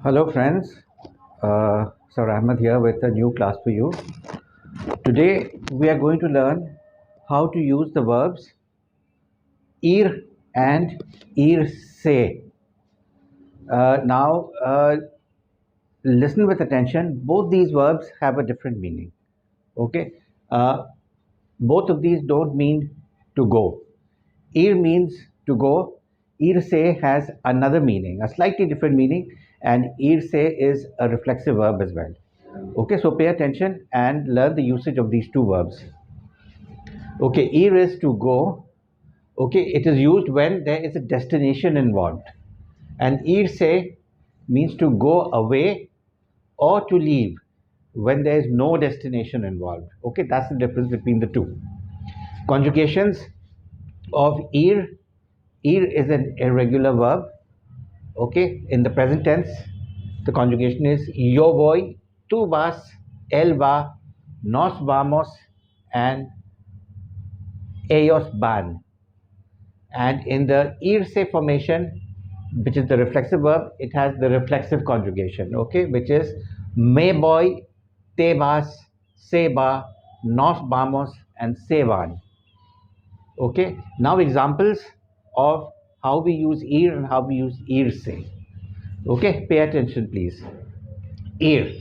Hello friends, Sir Ahmed here with a new class for you. Today we are going to learn how to use the verbs ir and irse. Now listen with attention. Both these verbs have a different meaning. Okay, uh, both of these don't mean to go. Ir means to go. Irse has another meaning, a slightly different meaning, and irse is a reflexive verb as well. Okay, so pay attention and learn the usage of these two verbs. Okay, ir is to go. Okay, it is used when there is a destination involved. And irse means to go away or to leave when there is no destination involved. Okay, that's the difference between the two. Conjugations of ir. Ir is an irregular verb. Okay, in the present tense, the conjugation is yo voy, tú vas, él va, nos vamos, and ellos van. And in the irse formation, which is the reflexive verb, it has the reflexive conjugation, okay, which is me voy, te vas, se va, nos vamos, and se van. Okay, now examples of how we use ir and how we use irse. Okay, pay attention please. Ir.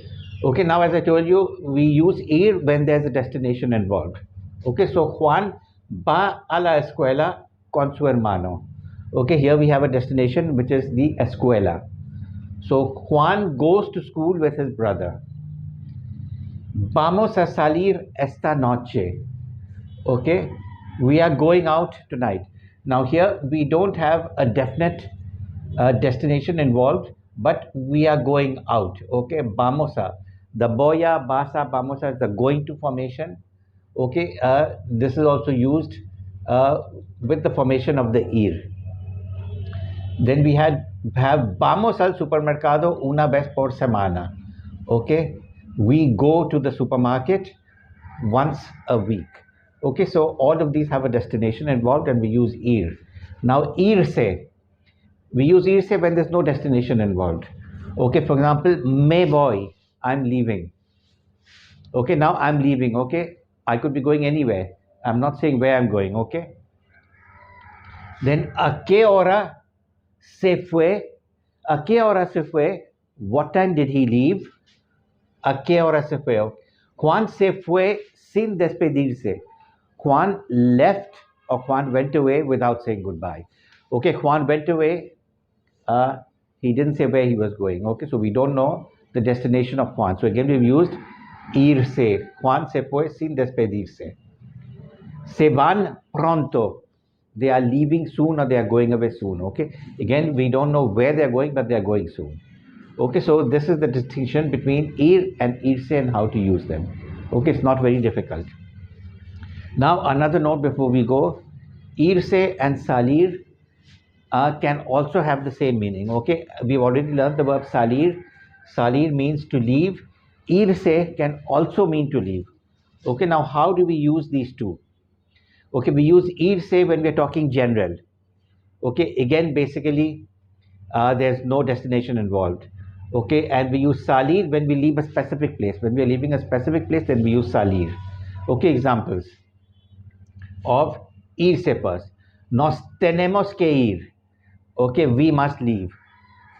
Okay, now as I told you, we use ir when there's a destination involved. Okay, so Juan va a la escuela con su hermano. Okay, here we have a destination which is the escuela. So Juan goes to school with his brother. Vamos a salir esta noche. Okay, we are going out tonight. Now here we don't have a definite destination involved, but we are going out. Okay, vamos a. The boya, basa, vamos a is the going to formation. Okay, this is also used with the formation of the ir. Then we have vamos al supermercado una vez por semana. Okay, we go to the supermarket once a week. Okay, so all of these have a destination involved and we use ir. Now irse, we use irse when there's no destination involved. Okay, for example, me voy, I'm leaving. Okay, now I'm leaving. Okay, I could be going anywhere. I'm not saying where I'm going. Okay, then a qué hora se fue? A qué hora se fue? What time did he leave? A qué hora se fue? Juan se fue sin despedirse. Juan left or Juan went away without saying goodbye. Okay, Juan went away. He didn't say where he was going. Okay, so we don't know the destination of Juan. So again, we've used irse. Juan se fue sin despedirse. Se van pronto. They are leaving soon or they are going away soon. Okay, again, we don't know where they are going, but they are going soon. Okay, so this is the distinction between ir and irse and how to use them. Okay, it's not very difficult. Now another note before we go, irse and salir can also have the same meaning. Okay, we've already learned the verb salir. Salir means to leave. Irse can also mean to leave. Okay, now how do we use these two? Okay, we use irse when we're talking general. Okay, again, basically, there's no destination involved. Okay, and we use salir when we leave a specific place. When we are leaving a specific place, then we use salir. Okay, examples of irse first. Nos tenemos que ir. Okay, we must leave,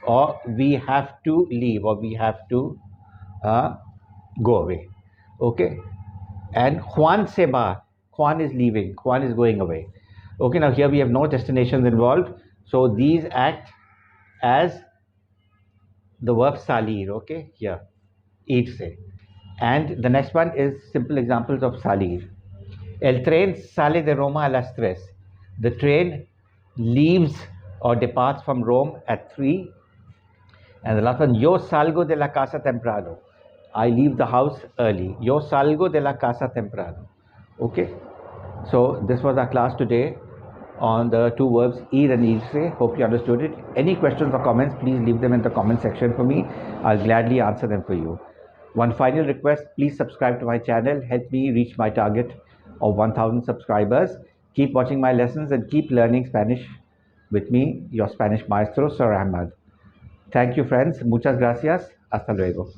or we have to leave, or we have to go away. Okay, and Juan se va. Juan is leaving. Juan is going away. Okay, now here we have no destinations involved, so these act as the verb salir. Okay, here, irse. And the next one is simple examples of salir. El tren sale de Roma a las 3. The train leaves or departs from Rome at 3. And the last one, yo salgo de la casa temprano. I leave the house early. Yo salgo de la casa temprano. Okay, so this was our class today on the two verbs ir and irse. Hope you understood it. Any questions or comments, please leave them in the comment section for me. I'll gladly answer them for you. One final request, please subscribe to my channel. Help me reach my target of 1000 subscribers. Keep watching my lessons and keep learning Spanish with me, your Spanish maestro, Sir Ahmed. Thank you, friends. Muchas gracias. Hasta luego.